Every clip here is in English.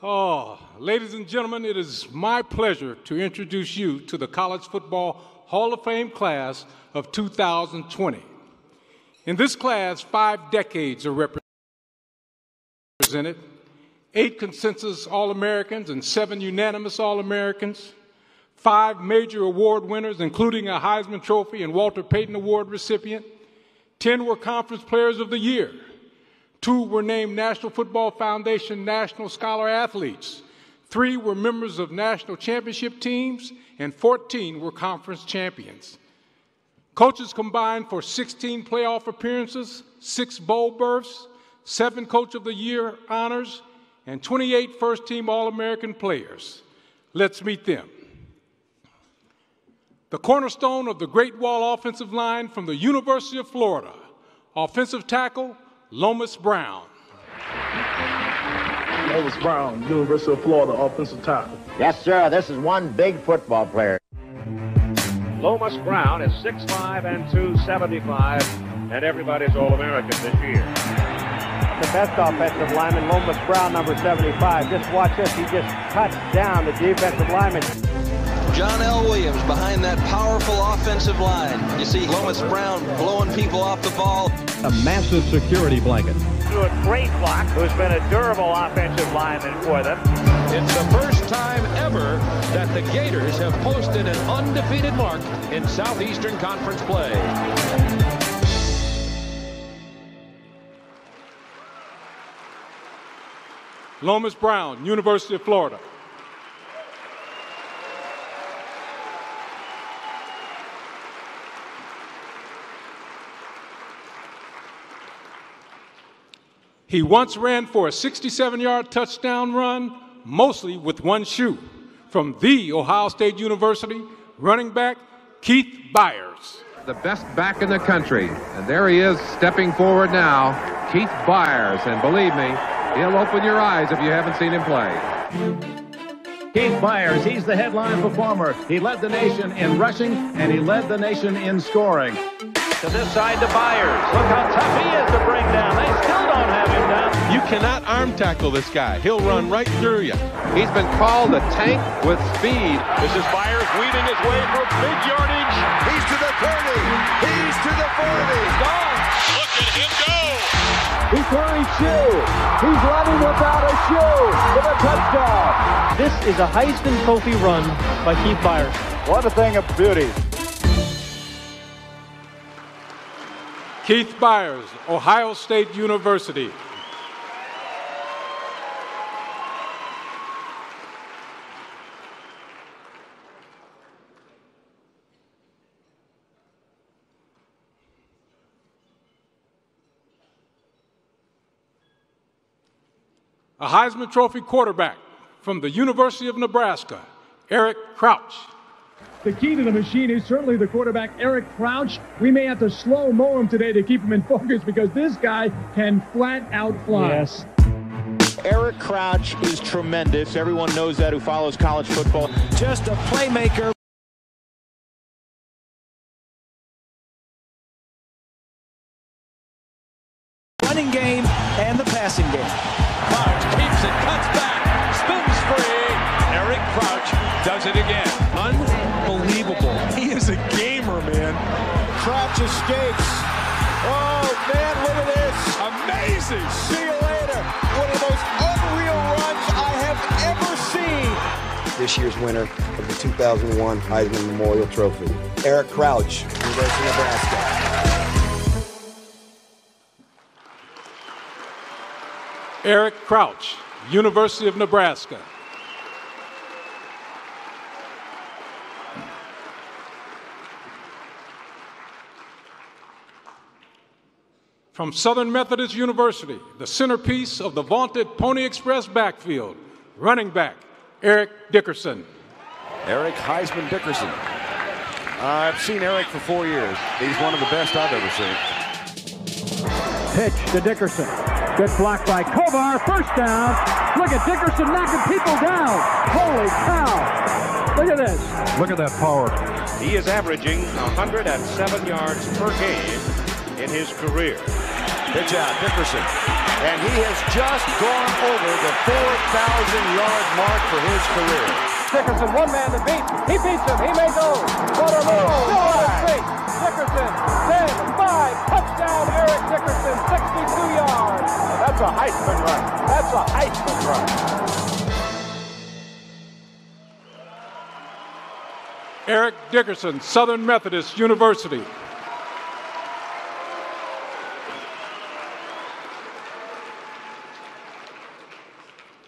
Oh, ladies and gentlemen, it is my pleasure to introduce you to the College Football Hall of Fame class of 2020. In this class, 5 decades are represented, 8 consensus All-Americans and 7 unanimous All-Americans, 5 major award winners, including a Heisman Trophy and Walter Payton Award recipient, 10 were Conference Players of the Year, 2 were named National Football Foundation National Scholar Athletes, 3 were members of national championship teams, and 14 were conference champions. Coaches combined for 16 playoff appearances, 6 bowl berths, 7 Coach of the Year honors, and 28 first-team All-American players. Let's meet them. The cornerstone of the Great Wall offensive line from the University of Florida, offensive tackle, Lomas Brown. Lomas Brown, University of Florida, offensive tackle. Yes, sir. This is one big football player. Lomas Brown is 6'5" and 275, and everybody's All-American this year. The best offensive lineman, Lomas Brown, number 75. Just watch this. He just cuts down the defensive lineman. John L. Williams behind that powerful offensive line. You see Lomas Brown blowing people off the ball. A massive security blanket. To a great block, who's been a durable offensive lineman for them. It's the first time ever that the Gators have posted an undefeated mark in Southeastern Conference play. Lomas Brown, University of Florida. He once ran for a 67-yard touchdown run, mostly with one shoe. From the Ohio State University, running back Keith Byars. The best back in the country. And there he is stepping forward now, Keith Byars. And believe me, he'll open your eyes if you haven't seen him play. Keith Byars, he's the headline performer. He led the nation in rushing, and he led the nation in scoring. To this side to Byars. Look how tough he is to bring down. They still don't have him down. You cannot arm tackle this guy. He'll run right through you. He's been called a tank with speed. This is Byars weaving his way for big yardage. He's to the 30. He's to the 40. He's gone. Look at him go. He's wearing shoe. He's running without a shoe for a touchdown. This is a Heisman Trophy run by Keith Byars. What a thing of beauty. Keith Byars, Ohio State University. A Heisman Trophy quarterback from the University of Nebraska, Eric Crouch. The key to the machine is certainly the quarterback, Eric Crouch. We may have to slow-mo him today to keep him in focus because this guy can flat-out fly. Yes. Eric Crouch is tremendous. Everyone knows that who follows college football. Just a playmaker. Running game and the passing game. Crouch keeps it, cuts back, spins free. Eric Crouch does it again. Unbelievable. He is a gamer, man. Crouch escapes. Oh, man, look at this. Amazing. See you later. One of the most unreal runs I have ever seen. This year's winner of the 2001 Heisman Memorial Trophy, Eric Crouch, University of Nebraska. Eric Crouch, University of Nebraska. From Southern Methodist University, the centerpiece of the vaunted Pony Express backfield, running back, Eric Dickerson. Eric Heisman Dickerson. I've seen Eric for 4 years. He's one of the best I've ever seen. Pitch to Dickerson. Good block by Kovar. First down. Look at Dickerson knocking people down. Holy cow. Look at this. Look at that power. He is averaging 107 yards per game in his career. Pitch out, Dickerson. And he has just gone over the 4,000-yard mark for his career. Dickerson, one man to beat. He beats him. He may go. Waterloo, still on his feet. Dickerson, 10, 5, touchdown, Eric Dickerson, 62 yards. That's a Heisman run. That's a Heisman run. Eric Dickerson, Southern Methodist University.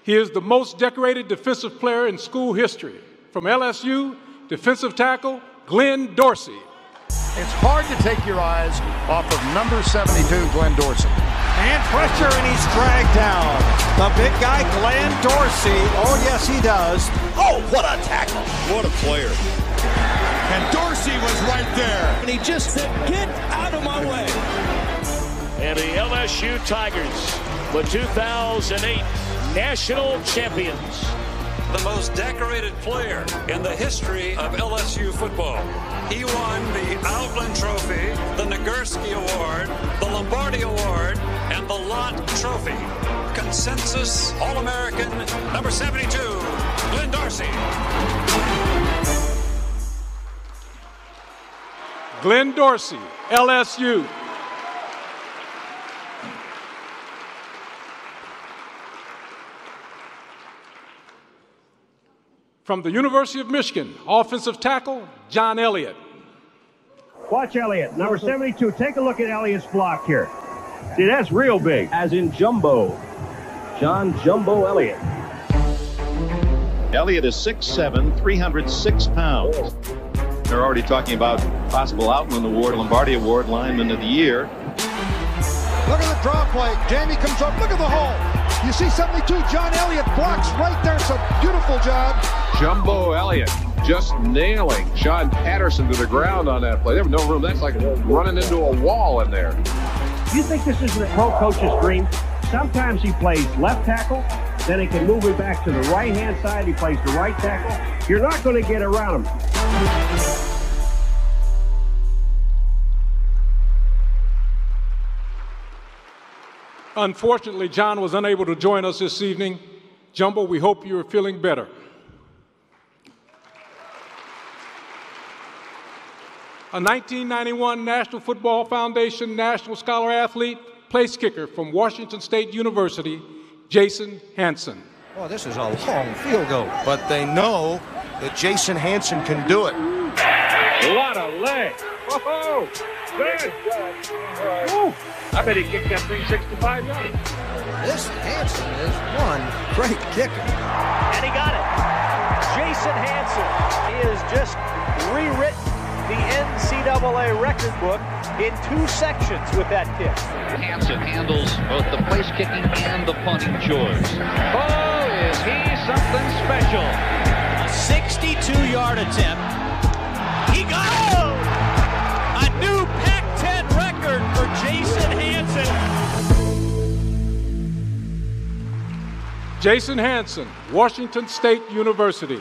He is the most decorated defensive player in school history. From LSU, defensive tackle, Glenn Dorsey. It's hard to take your eyes off of number 72, Glenn Dorsey. And pressure, and he's dragged down. The big guy, Glenn Dorsey. Oh, yes, he does. Oh, what a tackle. What a player. And Dorsey was right there. And he just said, get out of my way. And the LSU Tigers, the 2008 national champions. The most decorated player in the history of LSU football. He won the Outland Trophy, the Nagurski Award, the Lombardi Award, and the Lott Trophy. Consensus All-American number 72, Glenn Dorsey. Glenn Dorsey, LSU. From the University of Michigan, offensive tackle, John Elliott. Watch Elliott, number 72. Take a look at Elliott's block here. See, that's real big. As in Jumbo. John Jumbo Elliott. Elliott is 6'7", 306 pounds. They're already talking about possible Outland Award, Lombardi Award, Lineman of the Year. Look at the draw play. Jamie comes up. Look at the hole. You see 72, John Elliott blocks right there. It's a beautiful job. Jumbo Elliott just nailing Sean Patterson to the ground on that play. There was no room. That's like running into a wall in there. You think this is the pro coach's dream? Sometimes he plays left tackle, then he can move it back to the right-hand side. He plays the right tackle. You're not going to get around him. Unfortunately, John was unable to join us this evening. Jumbo, we hope you are feeling better. A 1991 National Football Foundation National Scholar Athlete, place kicker from Washington State University, Jason Hanson. Well, this is a long field goal, but they know that Jason Hanson can do it. What a leg. Whoa, good. Woo. I bet he kicked that thing 65 yards. This Hanson is one great kicker. And he got it. Jason Hanson. He has just rewritten the NCAA record book in 2 sections with that kick. Hanson handles both the place kicking and the punting chores. Oh, is he something special? A 62-yard attempt. He got it! A new Pac-10 record for Jason Hanson. Jason Hanson, Washington State University.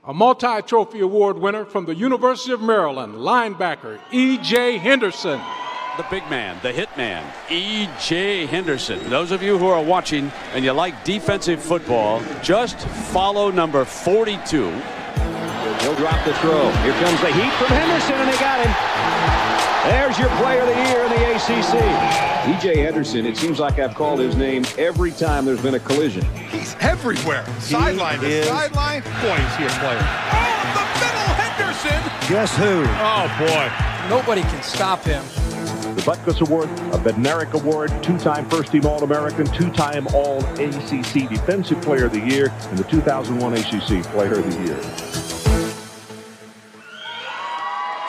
A multi-trophy award winner from the University of Maryland, linebacker E.J. Henderson. The big man, the hit man, E.J. Henderson. Those of you who are watching and you like defensive football, just follow number 42. He'll drop the throw. Here comes the heat from Henderson, and they got him. There's your player of the year in the ACC. E.J. Henderson, it seems like I've called his name every time there's been a collision. He's everywhere. Sideline to sideline. Boy, he's here player. Oh, the middle, Henderson. Guess who? Oh, boy. Nobody can stop him. The Butkus Award, a Bednarik Award, 2-time first-team All-American, 2-time All-ACC Defensive Player of the Year, and the 2001 ACC Player of the Year.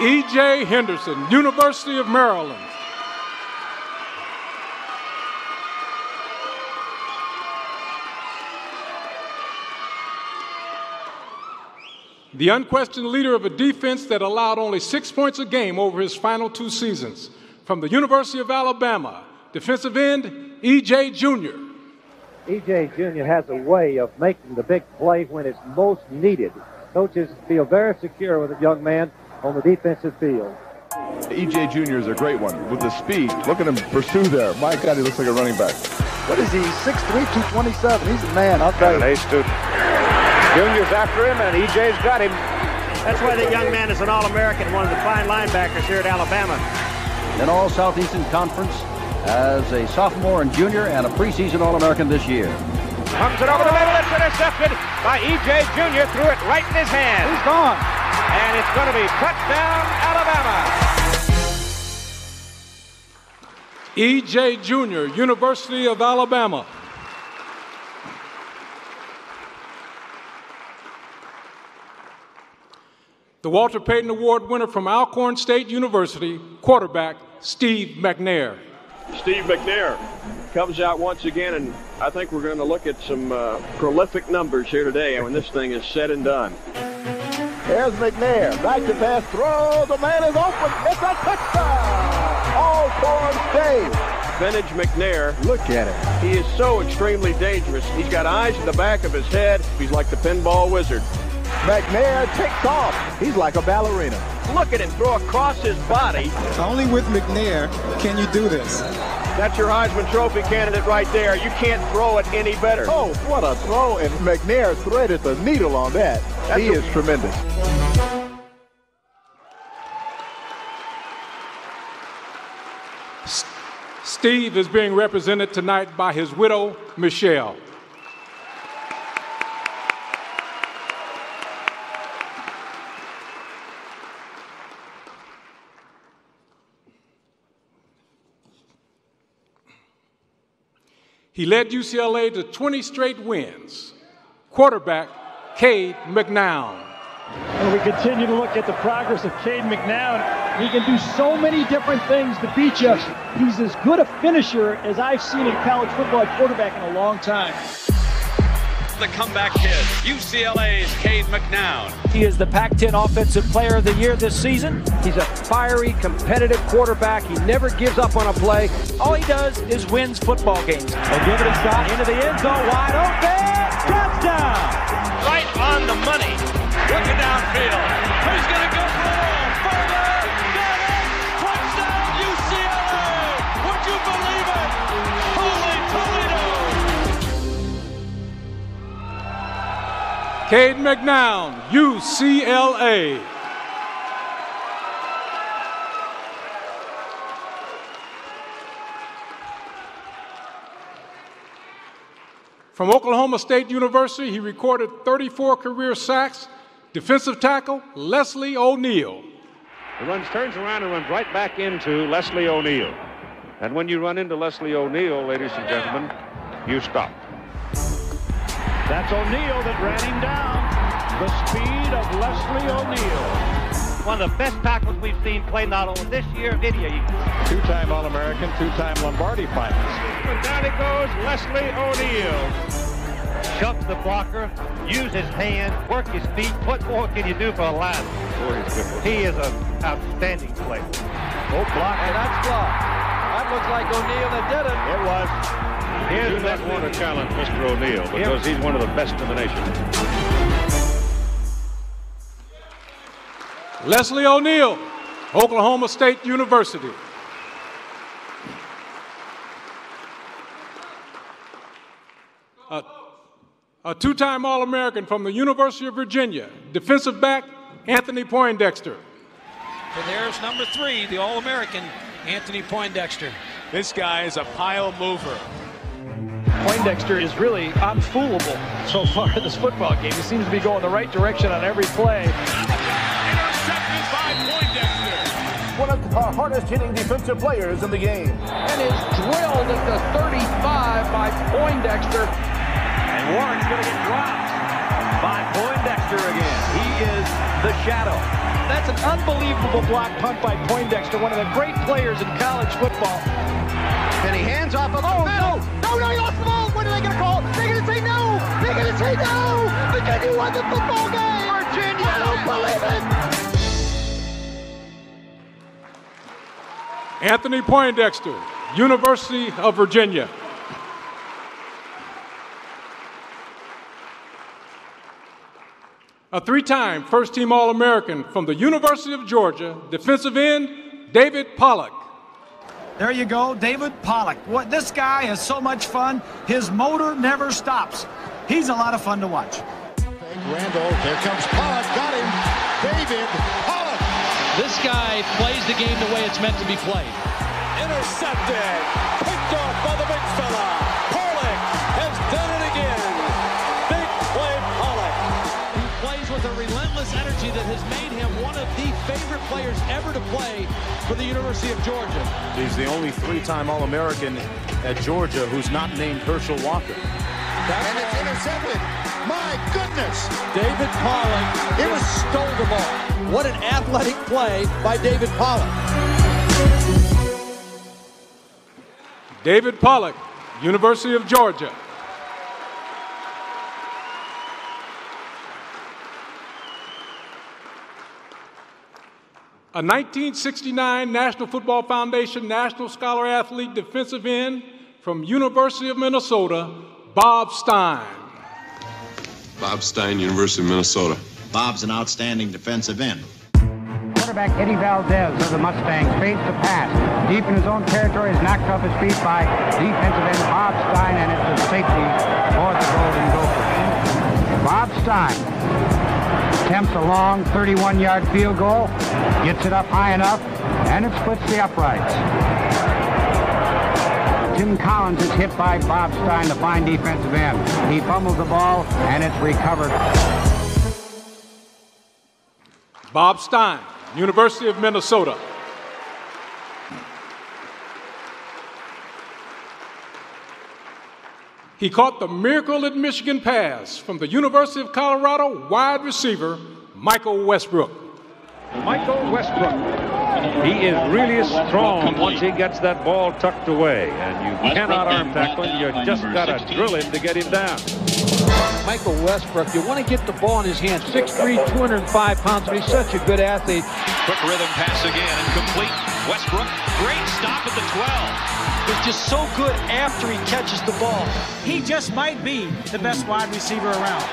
E.J. Henderson, University of Maryland. The unquestioned leader of a defense that allowed only 6 points a game over his final 2 seasons. From the University of Alabama, defensive end, E.J. Jr. E.J. Jr. has a way of making the big play when it's most needed. Coaches feel very secure with a young man on the defensive field. E.J. Jr. is a great one with the speed. Look at him pursue there. My God, he looks like a running back. What is he? 6'3", 227. He's a man, I'll tell you. An A student. Junior's after him, and E.J.'s got him. That's why that young man is an All-American, one of the fine linebackers here at Alabama. In all Southeastern Conference as a sophomore and junior and a preseason All-American this year. Comes it over the middle. It's intercepted by E.J. Jr. Threw it right in his hand. He's gone. And it's going to be touchdown, Alabama. E.J. Jr., University of Alabama. The Walter Payton Award winner from Alcorn State University, quarterback Steve McNair. Steve McNair comes out once again, and I think we're going to look at some prolific numbers here today when this thing is said and done. There's McNair. Back to pass throw. The man is open. It's a touchdown. Alcorn State. Vintage McNair. Look at it. He is so extremely dangerous. He's got eyes in the back of his head. He's like the pinball wizard. McNair takes off. He's like a ballerina. Look at him throw across his body. Only with McNair can you do this. That's your Heisman Trophy candidate right there. You can't throw it any better. Oh, what a throw. And McNair threaded the needle on that. He is tremendous. Steve is being represented tonight by his widow, Michelle. He led UCLA to 20 straight wins. Quarterback, Cade McNown. And we continue to look at the progress of Cade McNown. He can do so many different things to beat you. He's as good a finisher as I've seen in college football at quarterback in a long time. The comeback kid, UCLA's Cade McNown. He is the Pac-10 Offensive Player of the Year this season. He's a fiery, competitive quarterback. He never gives up on a play. All he does is wins football games. They'll give it a shot into the end zone, wide open, touchdown! Right on the money. Looking downfield. Who's going to go for it all? Further, got it! Touchdown, UCLA! Would you believe it? Holy Toledo! Cade McNown, UCLA. From Oklahoma State University, he recorded 34 career sacks. Defensive tackle, Leslie O'Neal. He turns around and runs right back into Leslie O'Neal. And when you run into Leslie O'Neal, ladies and gentlemen, you stop. That's O'Neal that ran him down. The speed of Leslie O'Neal. One of the best tackles we've seen play not only this year, video. Two-time All-American, two-time Lombardi finalist. And down he goes, Leslie O'Neal. Chuck the blocker, use his hands, work his feet. What more can you do for a lineman? He is an outstanding player. Oh, block, and that's blocked. That looks like O'Neal that did it. It was. Do not want to challenge Mr. O'Neal because he's one of the best in the nation. Leslie O'Neal, Oklahoma State University. A two-time All-American from the University of Virginia, defensive back Anthony Poindexter. And there's number 3, the All-American, Anthony Poindexter. This guy is a pile mover. Poindexter is really unfoolable so far in this football game. He seems to be going the right direction on every play. Intercepted by Poindexter. One of the hardest hitting defensive players in the game. And is drilled at the 35 by Poindexter. And Warren's going to get dropped by Poindexter again. He is the shadow. That's an unbelievable block punt by Poindexter, one of the great players in college football. And he hands off of the middle. No, he lost the ball. What are they going to call? They're going to say no. They're going to say no. Virginia won the football game. Virginia, I don't believe it. Anthony Poindexter, University of Virginia. A three-time first-team All-American from the University of Georgia, defensive end, David Pollack. There you go, David Pollack. What, this guy is so much fun. His motor never stops. He's a lot of fun to watch. Randall, here comes Pollack, got him. David Pollack. This guy plays the game the way it's meant to be played. Intercepted. Picked off by the big fella. Pollack has done it again. Big play Pollack. He plays with a relentless energy that has made him one of the favorite players ever to play for the University of Georgia. He's the only three-time All-American at Georgia who's not named Herschel Walker. And it's intercepted. My goodness. David Pollack stole the ball. What an athletic play by David Pollack. David Pollack, University of Georgia. A 1969 National Football Foundation National Scholar Athlete defensive end from University of Minnesota, Bob Stein. Bob Stein, University of Minnesota. Bob's an outstanding defensive end. Quarterback Eddie Valdez of the Mustangs fades the pass. Deep in his own territory is knocked off his feet by defensive end Bob Stein, and it's a safety for the Golden Gophers. Bob Stein attempts a long 31-yard field goal, gets it up high enough, and it splits the uprights. Tim Collins is hit by Bob Stein, the fine defensive end. He fumbles the ball, and it's recovered. Bob Stein, University of Minnesota. He caught the Miracle at Michigan pass from the University of Colorado wide receiver, Michael Westbrook. Michael Westbrook. He is really strong once he gets that ball tucked away. And you cannot arm tackle him. You just got to drill him to get him down. Michael Westbrook, you want to get the ball in his hands. 6'3", 205 pounds, but he's such a good athlete. Quick rhythm pass again, incomplete. Westbrook, great stop at the 12. Is just so good after he catches the ball. He just might be the best wide receiver around.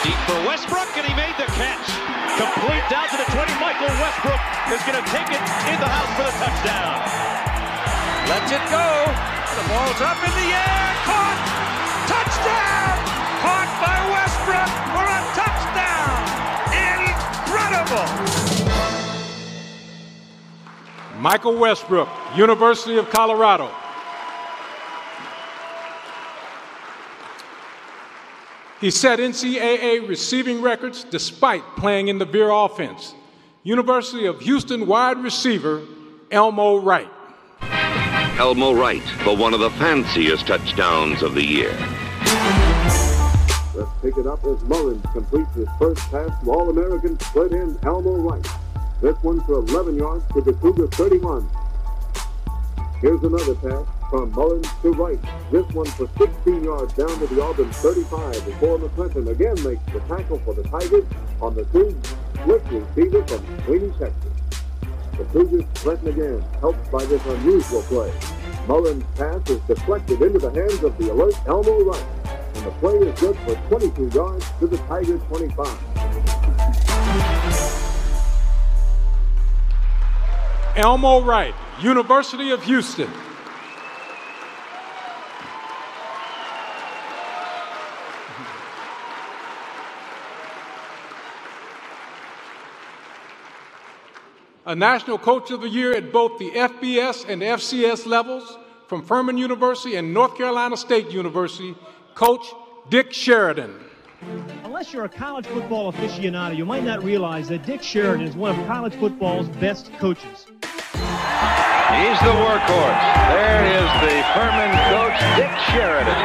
Deep for Westbrook, and he made the catch. Complete down to the 20. Michael Westbrook is going to take it in the house for the touchdown. Lets it go. The ball's up in the air. Caught. Touchdown. Caught by Westbrook for a touchdown. Incredible. Michael Westbrook, University of Colorado. He set NCAA receiving records despite playing in the Veer offense. University of Houston wide receiver, Elmo Wright. Elmo Wright for one of the fanciest touchdowns of the year. Let's pick it up as Mullins completes his first pass to All-American split end Elmo Wright. This one for 11 yards to the Cougar 31. Here's another pass from Mullins to Wright. This one for 16 yards down to the Auburn 35 before McClinton again makes the tackle for the Tigers on the two split receiver from Sweeney, Texas. The Cougars threaten again, helped by this unusual play. Mullins' pass is deflected into the hands of the alert Elmo Wright, and the play is good for 22 yards to the Tigers 25. Elmo Wright, University of Houston. A National Coach of the Year at both the FBS and FCS levels from Furman University and North Carolina State University, Coach Dick Sheridan. Unless you're a college football aficionado, you might not realize that Dick Sheridan is one of college football's best coaches. He's the workhorse. There is the Furman coach, Dick Sheridan.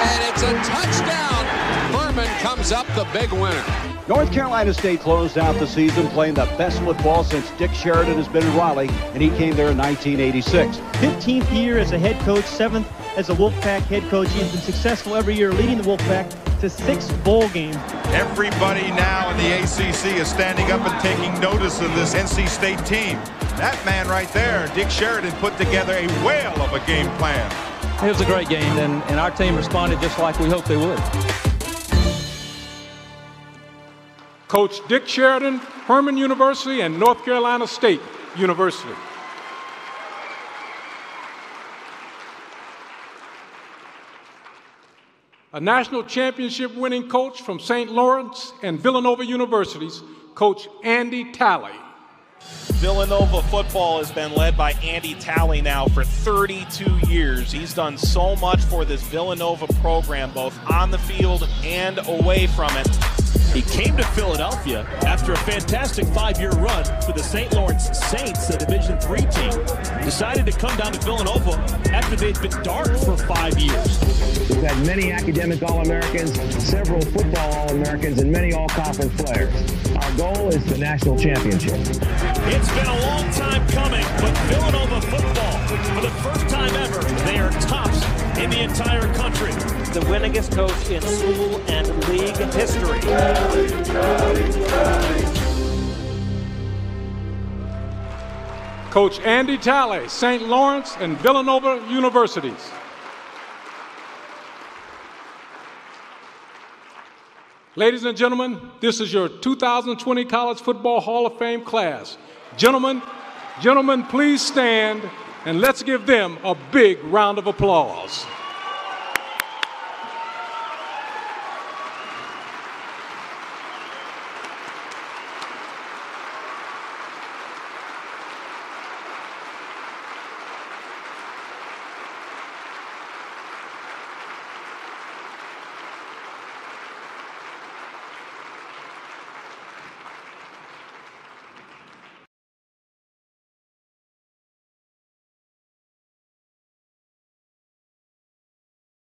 And it's a touchdown. Furman comes up the big winner. North Carolina State closed out the season playing the best football since Dick Sheridan has been in Raleigh, and he came there in 1986. 15th year as a head coach, 7th as a Wolfpack head coach. He's been successful every year, leading the Wolfpack to 6 bowl games. Everybody now in the ACC is standing up and taking notice of this NC State team. That man right there, Dick Sheridan, put together a whale of a game plan. It was a great game, and our team responded just like we hoped they would. Coach Dick Sheridan, Furman University and North Carolina State University. a national championship winning coach from St. Lawrence and Villanova Universities, Coach Andy Talley. Villanova football has been led by Andy Talley now for 32 years. He's done so much for this Villanova program, both on the field and away from it. He came to Philadelphia after a fantastic 5-year run for the St. Lawrence Saints, a Division III team. Decided to come down to Villanova after they'd been dark for 5 years. We've had many academic All-Americans, several football All-Americans, and many All-Conference players. Our goal is the national championship. It's been a long time coming, but Villanova football, for the first time ever, they are tops in the entire country. The winningest coach in school and league history. Coach Andy Talley, St. Lawrence and Villanova Universities. Ladies and gentlemen, this is your 2020 College Football Hall of Fame class. Gentlemen, please stand and let's give them a big round of applause.